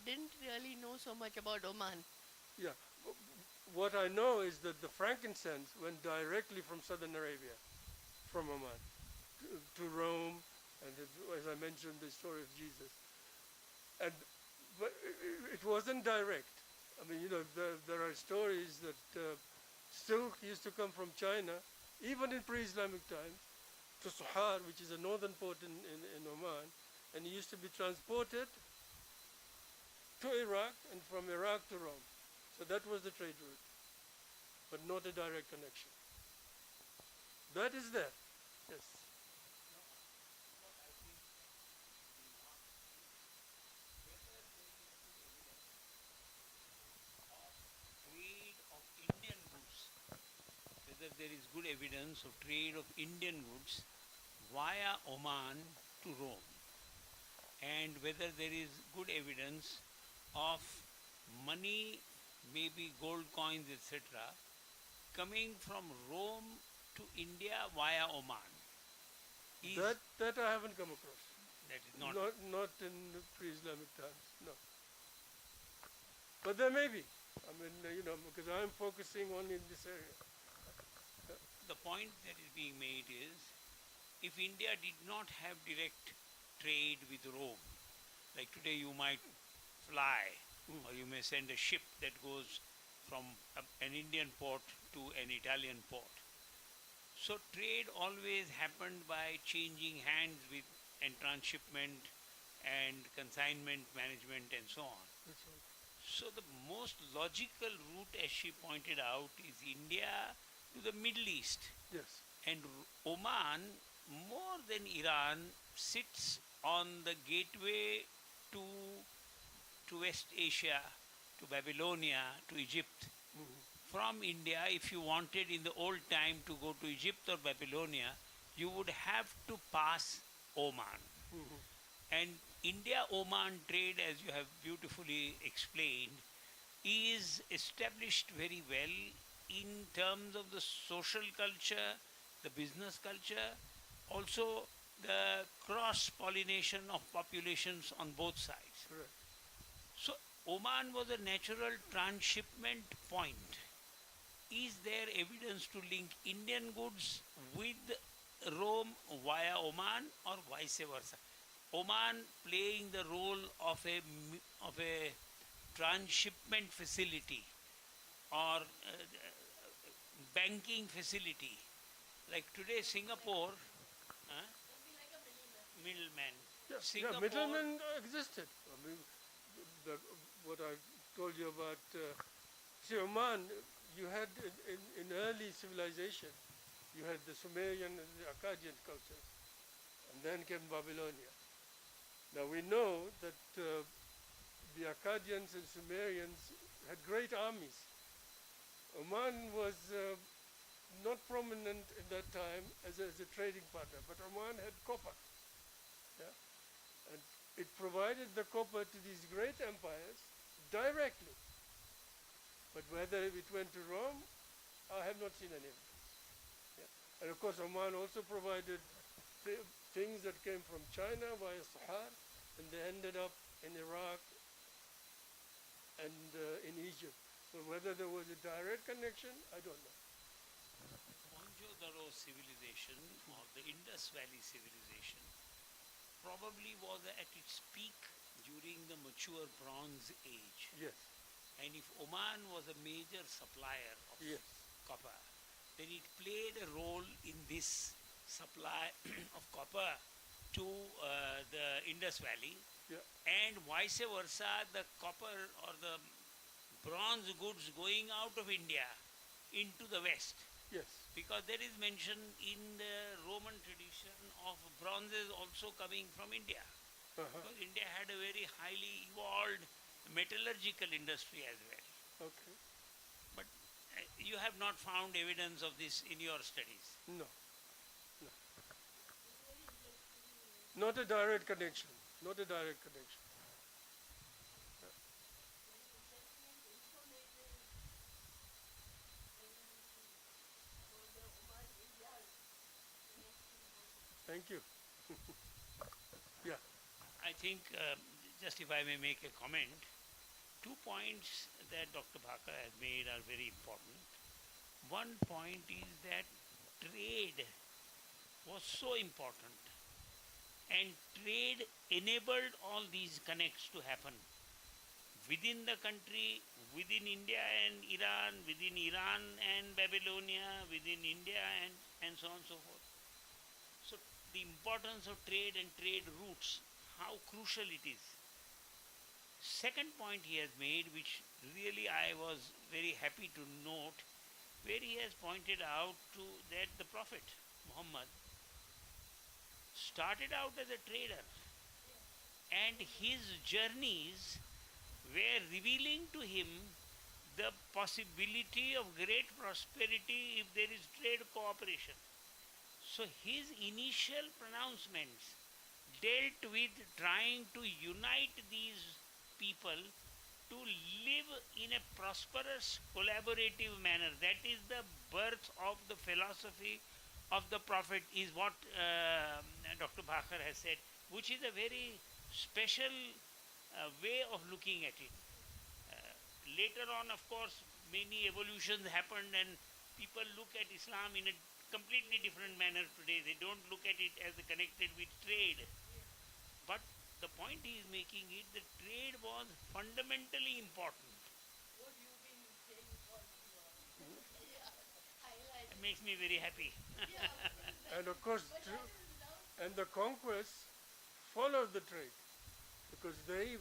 didn't really know so much about Oman. yeah. What I know is that the frankincense went directly from southern Arabia, from Oman, to Rome, and as I mentioned, the story of Jesus. And but it wasn't direct. I mean, there are stories that silk used to come from China, even in pre-Islamic times, to Suhar, which is a northern port in Oman, and it used to be transported to Iraq and from Iraq to Rome. So that was the trade route, but not a direct connection. That is there, yes. Whether there is good evidence of trade of Indian goods via Oman to Rome, and whether there is good evidence of money, maybe gold coins, etc., coming from Rome to India via Oman. That I haven't come across. That is not. Not in the pre-Islamic times, no. But there may be. I mean, because I'm focusing only in this area. The point that is being made is, if India did not have direct trade with Rome, like today you might fly, or you may send a ship that goes from an Indian port to an Italian port. So trade always happened by changing hands with and transshipment and consignment management and so on. That's right. So the most logical route, as she pointed out, is India to the Middle East. Yes. And Oman, more than Iran, sits on the gateway to West Asia, to Babylonia, to Egypt. From India, if you wanted in the old time to go to Egypt or Babylonia, you would have to pass Oman. And India-Oman trade, as you have beautifully explained, is established very well in terms of the social culture, the business culture, also the cross-pollination of populations on both sides. Correct. So Oman was a natural transshipment point. Is there evidence to link Indian goods with Rome via Oman or vice versa? Oman playing the role of a transshipment facility or banking facility. Like today Singapore, middleman. Yeah, middlemen existed. I mean, what I told you about, see, Oman, you had in early civilization, you had the Sumerian and the Akkadian cultures, and then came Babylonia. Now we know that the Akkadians and Sumerians had great armies. Oman was not prominent in that time as a trading partner, but Oman had copper. Yeah? And it provided the copper to these great empires directly. But whether it went to Rome, I have not seen any of this. Yeah? And of course, Oman also provided things that came from China via Sahar, and they ended up in Iraq and in Egypt. So whether there was a direct connection, I don't know. Bonjo, Orthodox civilization or the Indus Valley civilization probably was at its peak during the mature Bronze Age. Yes. And if Oman was a major supplier of Yes. copper, then it played a role in this supply of copper to the Indus Valley, Yeah. and vice versa, the copper or the bronze goods going out of India into the West. Yes. Because there is mention in the Roman tradition of bronzes also coming from India. Uh-huh. Because India had a very highly evolved metallurgical industry as well. Okay. But you have not found evidence of this in your studies. No. No. Not a direct connection. Not a direct connection. Thank you. Yeah. I think, just if I may make a comment, 2 points that Dr. Bhacker has made are very important. One point is that trade was so important, and trade enabled all these connects to happen within the country, within India and Iran, within Iran and Babylonia, within India and so on and so forth. So the importance of trade and trade routes, how crucial it is. Second point he has made, which really I was very happy to note, where he has pointed out to that the Prophet Muhammad started out as a trader, and his journeys were revealing to him the possibility of great prosperity if there is trade cooperation. So his initial pronouncements dealt with trying to unite these people to live in a prosperous, collaborative manner. That is the birth of the philosophy of the Prophet, is what Dr. Bhacker has said, which is a very special way of looking at it. Later on, of course, many evolutions happened and people look at Islam in a completely different manner today. They don't look at it as connected with trade. But the point he is making is that trade was fundamentally important. What you've been saying for highlight. It makes me very happy. And of course, and the conquests followed the trade, because they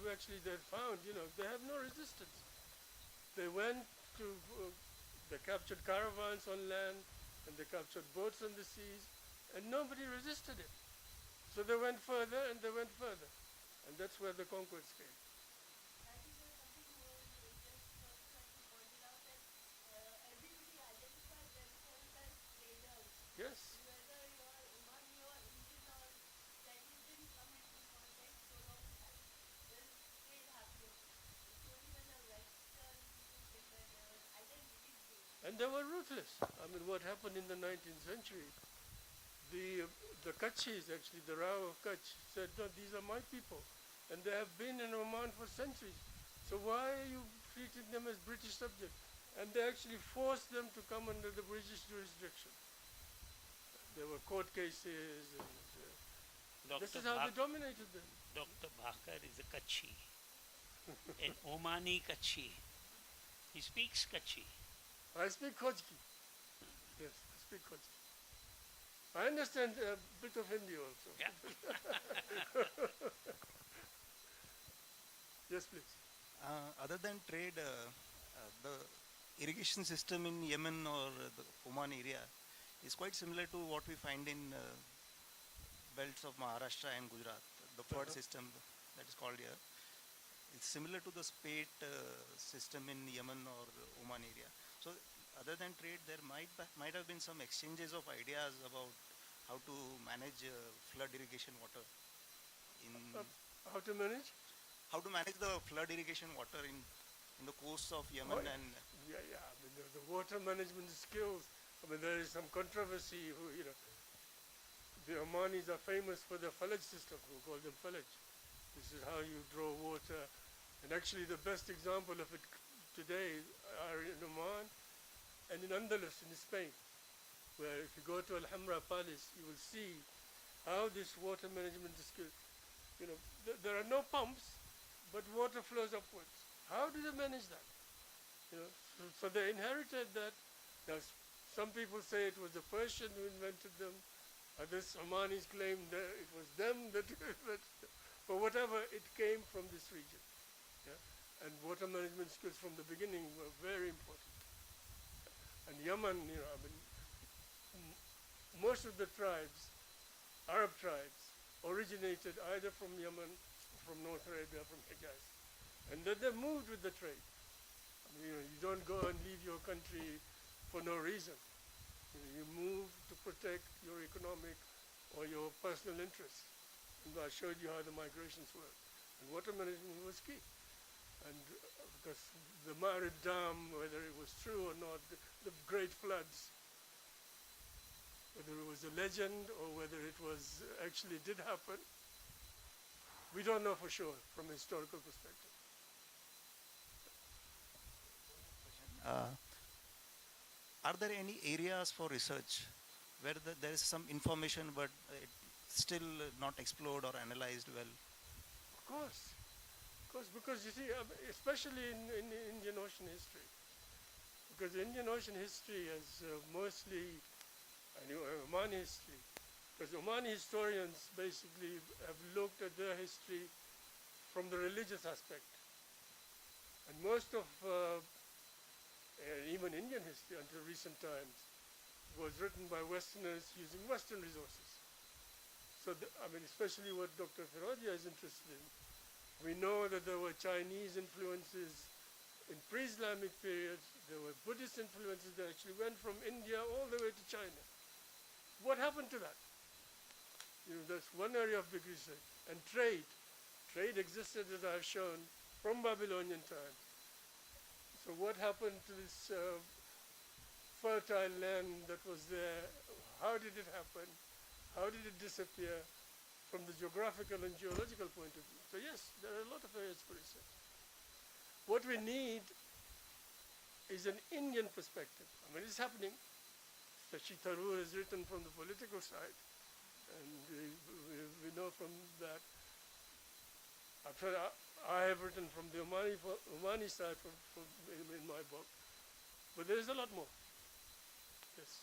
found, they have no resistance. They went to, they captured caravans on land, and they captured boats on the seas, and nobody resisted it. So they went further and they went further, and that's where the conquest came. I think there's something more just like you pointed out that everybody identifies themselves as traders. Yes. Whether you are Omani or Indian or like you didn't come into contact so long as there's trade happening. It's only when the Western people came that there was identity based. And they were ruthless. I mean, what happened in the 19th century, the Kutchis, actually, the Rao of Kutch, said, no, these are my people. And they have been in Oman for centuries. So why are you treating them as British subjects? And they actually forced them to come under the British jurisdiction. There were court cases, and this is how they dominated them. Dr. Bhacker is a Kutchi, an Omani Kutchi. He speaks Kutchi. I speak Kochki. Yes, I speak Kochki. I understand a bit of Hindi also. Yeah. Yes, please. Other than trade, the irrigation system in Yemen or the Oman area is quite similar to what we find in belts of Maharashtra and Gujarat. The flood system that is called here, it's similar to the spate system in Yemen or Oman area. So other than trade, there might have been some exchanges of ideas about how to manage flood irrigation water. How to manage? How to manage the flood irrigation water in the coasts of Yemen and Yeah. I mean, the water management skills. I mean, there is some controversy. The Omanis are famous for their falaj system. We call them falaj. This is how you draw water. And actually, the best example of it today are in Oman and in Andalus in Spain, where if you go to Alhambra Palace, you will see how this water management is skilled. There are no pumps, but water flows upwards. How do they manage that? So they inherited that. Now, some people say it was the Persian who invented them. Others, Omanis claim that it was them that invented them. But whatever, it came from this region. Yeah? And water management skills from the beginning were very important. And Yemen, most of the tribes, Arab tribes, originated either from Yemen, from North Arabia, from Hijaz. And then they moved with the trade. You don't go and leave your country for no reason. You move to protect your economic or your personal interests. And I showed you how the migrations were. And water management was key. And because the Ma'rib Dam, whether it was true or not, the great floods, whether it was a legend or whether it was actually did happen, we don't know for sure from a historical perspective. Are there any areas for research where there is some information but it's still not explored or analyzed well? Of course, because you see, especially in Indian Ocean history, because Indian Ocean history is mostly Omani history, because Omani historians basically have looked at their history from the religious aspect, and most of even Indian history until recent times was written by Westerners using Western resources. So, especially what Dr. Firodia is interested in. We know that there were Chinese influences in pre-Islamic periods. There were Buddhist influences that actually went from India all the way to China. What happened to that? That's one area of big research. And trade. Trade existed, as I've shown, from Babylonian times. So what happened to this fertile land that was there? How did it happen? How did it disappear from the geographical and geological point of view? So yes, there are a lot of areas for research. What we need is an Indian perspective. It's happening. Shashi Tharoor has written from the political side, and we know from that. I have written from the Omani side in my book, but there is a lot more. Yes.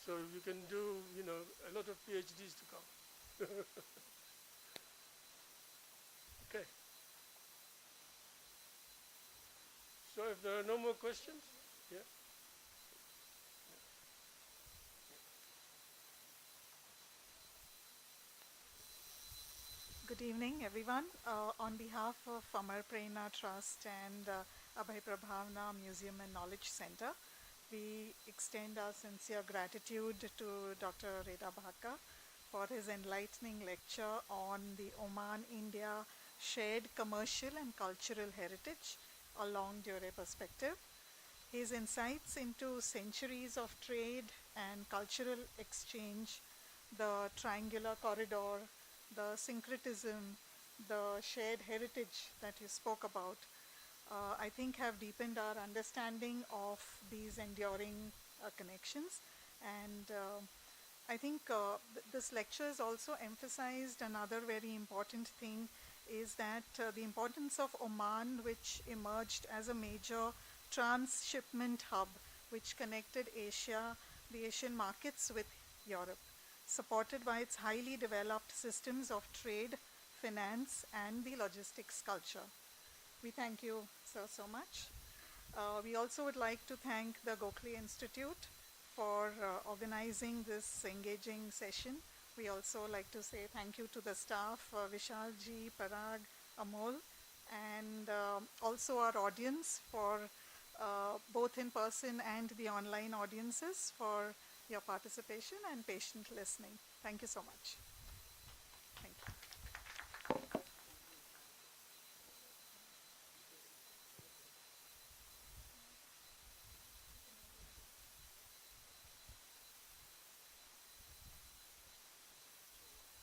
So you can do, a lot of PhDs to come. Okay. So if there are no more questions, yeah. Good evening, everyone. On behalf of Amar Prerna Trust and Abhay Prabhavna Museum and Knowledge Center, we extend our sincere gratitude to Dr. Reda Bhacker for his enlightening lecture on the Oman-India shared commercial and cultural heritage, a longue durée perspective. His insights into centuries of trade and cultural exchange, the triangular corridor, the syncretism, the shared heritage that you spoke about, I think have deepened our understanding of these enduring connections. And I think this lecture has also emphasized another very important thing, is that the importance of Oman, which emerged as a major transshipment hub which connected Asia, the Asian markets with Europe, supported by its highly developed systems of trade, finance, and the logistics culture. We thank you, sir, so much. We also would like to thank the Gokhale Institute for organizing this engaging session. We also like to say thank you to the staff, Vishal ji, Parag, Amol, and also our audience for both in person and the online audiences for your participation and patient listening. Thank you so much.